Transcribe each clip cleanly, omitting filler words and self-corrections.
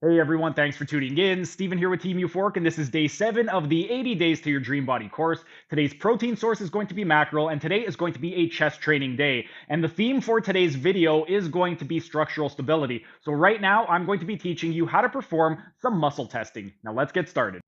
Hey everyone, thanks for tuning in. Steven here with Team Euphoric, and this is day 7 of the 80 Days to Your Dream Body course. Today's protein source is going to be mackerel, and today is going to be a chest training day. And the theme for today's video is going to be structural stability. So right now, I'm going to be teaching you how to perform some muscle testing. Now let's get started.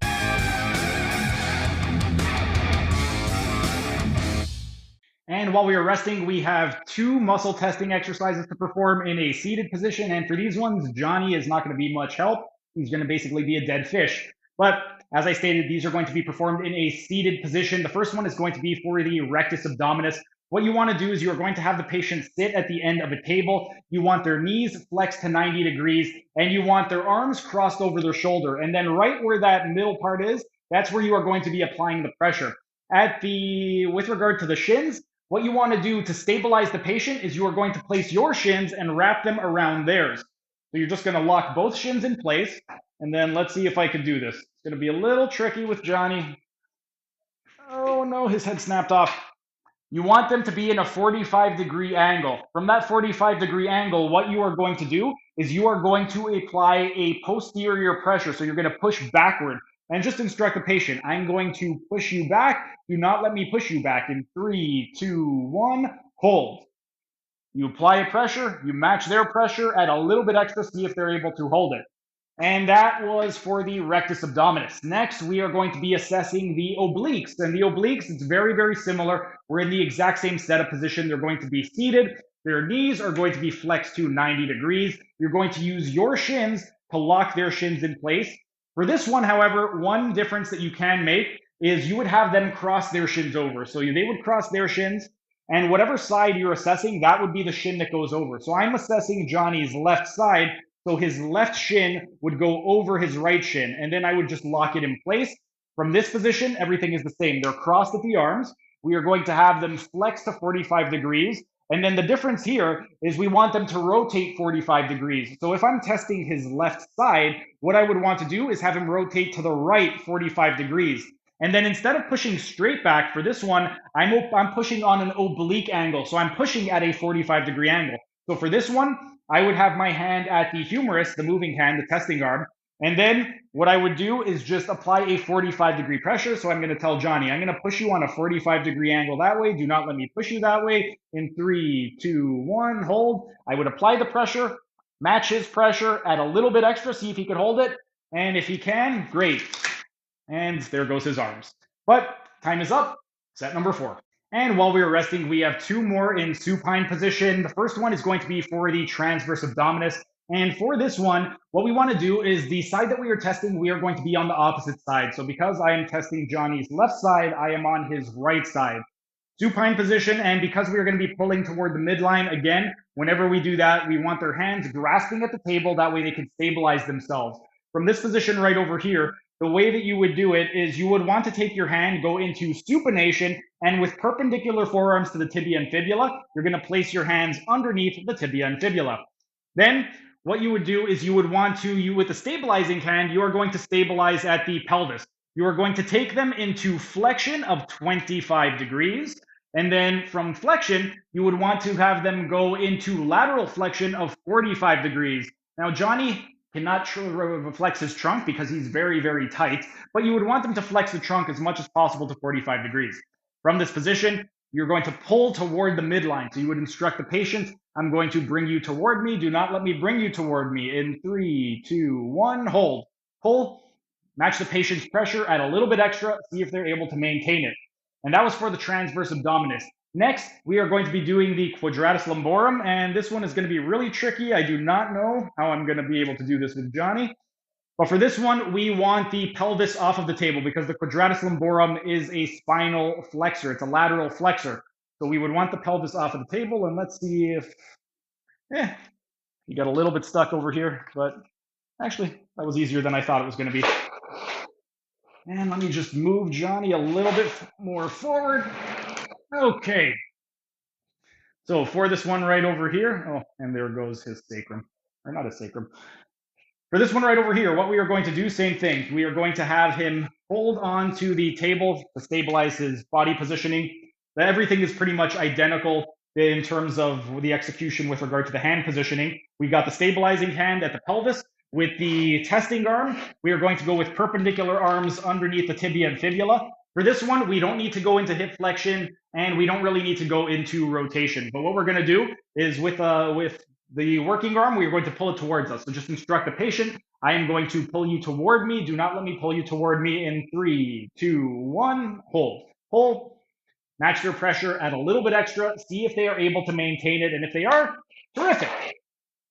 And while we are resting, we have 2 muscle testing exercises to perform in a seated position. And for these ones, Johnny is not going to be much help. He's going to basically be a dead fish. But as I stated, these are going to be performed in a seated position. The first one is going to be for the rectus abdominis. What you want to do is you are going to have the patient sit at the end of a table. You want their knees flexed to 90 degrees, and you want their arms crossed over their shoulder. And then right where that middle part is, that's where you are going to be applying the pressure. With regard to the shins, what you want to do to stabilize the patient is you are going to place your shins and wrap them around theirs. So you're just going to lock both shins in place, and then let's see if I can do this. It's going to be a little tricky with Johnny. Oh no, his head snapped off. You want them to be in a 45-degree angle. From that 45-degree angle, what you are going to do is you are going to apply a posterior pressure. So you're going to push backward and just instruct the patient. I'm going to push you back. Do not let me push you back. In 3, 2, 1, hold. You apply a pressure. You match their pressure. Add a little bit extra. See if they're able to hold it. And that was for the rectus abdominis. Next, we are going to be assessing the obliques. And the obliques, it's very, very similar. We're in the exact same setup position. They're going to be seated. Their knees are going to be flexed to 90 degrees. You're going to use your shins to lock their shins in place. For this one, however, one difference that you can make is you would have them cross their shins over. So they would cross their shins, and whatever side you're assessing, that would be the shin that goes over. So I'm assessing Johnny's left side. So his left shin would go over his right shin, and then I would just lock it in place. From this position, everything is the same. They're crossed at the arms. We are going to have them flex to 45 degrees. And then the difference here is we want them to rotate 45 degrees. So if I'm testing his left side, what I would want to do is have him rotate to the right 45 degrees. And then instead of pushing straight back for this one, I'm pushing on an oblique angle. So I'm pushing at a 45-degree angle. So for this one, I would have my hand at the humerus, the moving hand, the testing arm. And then what I would do is just apply a 45-degree pressure. So I'm going to tell Johnny, I'm going to push you on a 45-degree angle that way. Do not let me push you that way. In 3, 2, 1, hold. I would apply the pressure, match his pressure, add a little bit extra, see if he can hold it. And if he can, great. And there goes his arms. But time is up. Set number 4. And while we are resting, we have 2 more in supine position. The first one is going to be for the transverse abdominis. And for this one, what we want to do is the side that we are testing, we are going to be on the opposite side. So because I am testing Johnny's left side, I am on his right side. Supine position, and because we are going to be pulling toward the midline, again, whenever we do that, we want their hands grasping at the table. That way they can stabilize themselves. From this position right over here, the way that you would do it is you would want to take your hand, go into supination, and with perpendicular forearms to the tibia and fibula, you're going to place your hands underneath the tibia and fibula. Then what you would do is you would want to, with the stabilizing hand, you are going to stabilize at the pelvis. You are going to take them into flexion of 25 degrees. And then from flexion, you would want to have them go into lateral flexion of 45 degrees. Now, Johnny cannot flex his trunk because he's very, very tight, but you would want them to flex the trunk as much as possible to 45 degrees. From this position, you're going to pull toward the midline. So you would instruct the patient, I'm going to bring you toward me. Do not let me bring you toward me. In 3, 2, 1, hold. Pull, match the patient's pressure, add a little bit extra, see if they're able to maintain it. And that was for the transverse abdominis. Next, we are going to be doing the Quadratus Lumborum, and this one is going to be really tricky. I do not know how I'm going to be able to do this with Johnny. But for this one, we want the pelvis off of the table because the Quadratus Lumborum is a spinal flexor. It's a lateral flexor. So we would want the pelvis off of the table, and let's see if, you got a little bit stuck over here, but actually, that was easier than I thought it was going to be. And let me just move Johnny a little bit more forward. Okay. So for this one right over here, oh, and there goes his sacrum, or not his sacrum. For this one right over here, what we are going to do, same thing. We are going to have him hold on to the table to stabilize his body positioning. Everything is pretty much identical in terms of the execution with regard to the hand positioning. We got the stabilizing hand at the pelvis. With the testing arm, we are going to go with perpendicular arms underneath the tibia and fibula. For this one, we don't need to go into hip flexion and we don't really need to go into rotation. But what we're going to do is with the working arm, we are going to pull it towards us. So just instruct the patient. I am going to pull you toward me. Do not let me pull you toward me in 3, 2, 1. Hold. Pull. Match their pressure, add a little bit extra. See if they are able to maintain it. And if they are, terrific.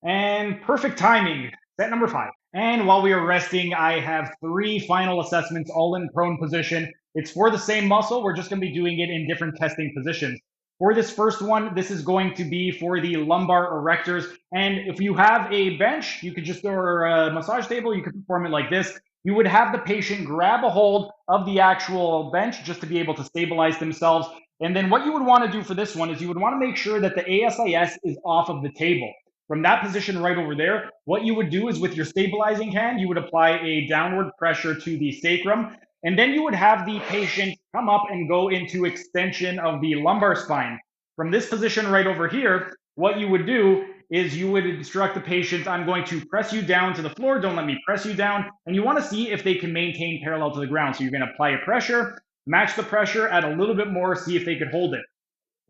And perfect timing. Set number 5. And while we are resting, I have 3 final assessments, all in prone position. It's for the same muscle. We're just going to be doing it in different testing positions. For this first one, this is going to be for the lumbar erectors. And if you have a bench, you could just, or a massage table, you could perform it like this. You would have the patient grab a hold of the actual bench just to be able to stabilize themselves. And then what you would want to do for this one is you would want to make sure that the ASIS is off of the table. From that position right over there, what you would do is with your stabilizing hand, you would apply a downward pressure to the sacrum, and then you would have the patient come up and go into extension of the lumbar spine. From this position right over here, what you would do is you would instruct the patient, I'm going to press you down to the floor, don't let me press you down, and you want to see if they can maintain parallel to the ground. So you're going to apply a pressure, match the pressure, add a little bit more, see if they could hold it.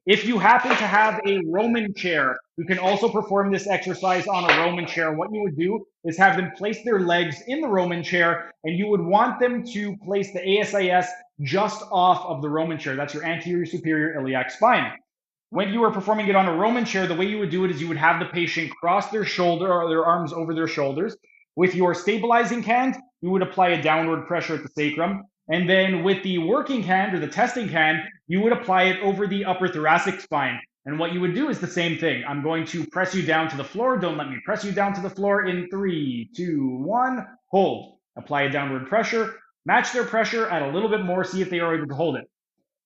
If you happen to have a Roman chair, you can also perform this exercise on a Roman chair. What you would do is have them place their legs in the Roman chair, and you would want them to place the ASIS just off of the Roman chair. That's your anterior superior iliac spine. When you are performing it on a Roman chair, the way you would do it is you would have the patient cross their shoulder or their arms over their shoulders. With your stabilizing hand, you would apply a downward pressure at the sacrum. And then with the working hand or the testing hand, you would apply it over the upper thoracic spine. And what you would do is the same thing. I'm going to press you down to the floor. Don't let me press you down to the floor in 3, 2, 1. Hold. Apply a downward pressure. Match their pressure. Add a little bit more. See if they are able to hold it.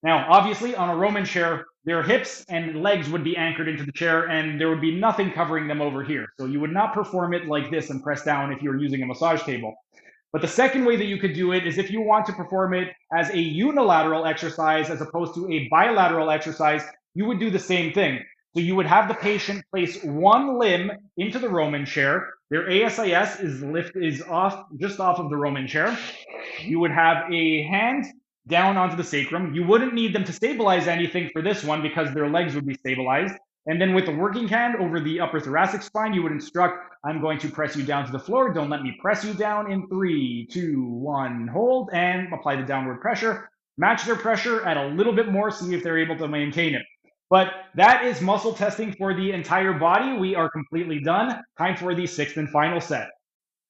Now, obviously, on a Roman chair, their hips and legs would be anchored into the chair, and there would be nothing covering them over here. So you would not perform it like this and press down if you were using a massage table. But the second way that you could do it is if you want to perform it as a unilateral exercise as opposed to a bilateral exercise, you would do the same thing. So you would have the patient place one limb into the Roman chair. Their ASIS is off, just off of the Roman chair. You would have a hand down onto the sacrum. You wouldn't need them to stabilize anything for this one because their legs would be stabilized. And then with the working hand over the upper thoracic spine, you would instruct, I'm going to press you down to the floor. Don't let me press you down in 3, 2, 1. Hold and apply the downward pressure. Match their pressure, add a little bit more, see if they're able to maintain it. But that is muscle testing for the entire body. We are completely done. Time for the 6th and final set.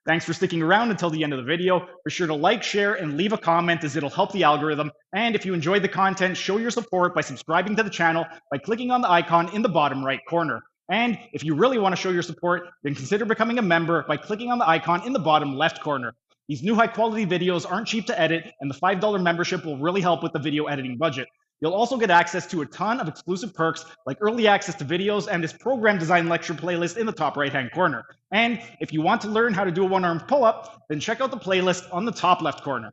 Thanks for sticking around until the end of the video. Be sure to like, share, and leave a comment as it'll help the algorithm. And if you enjoyed the content, show your support by subscribing to the channel by clicking on the icon in the bottom right corner. And if you really want to show your support, then consider becoming a member by clicking on the icon in the bottom left corner. These new high-quality videos aren't cheap to edit, and the $5 membership will really help with the video editing budget. You'll also get access to a ton of exclusive perks like early access to videos and this program design lecture playlist in the top right-hand corner. And if you want to learn how to do a one-armed pull-up, then check out the playlist on the top left corner.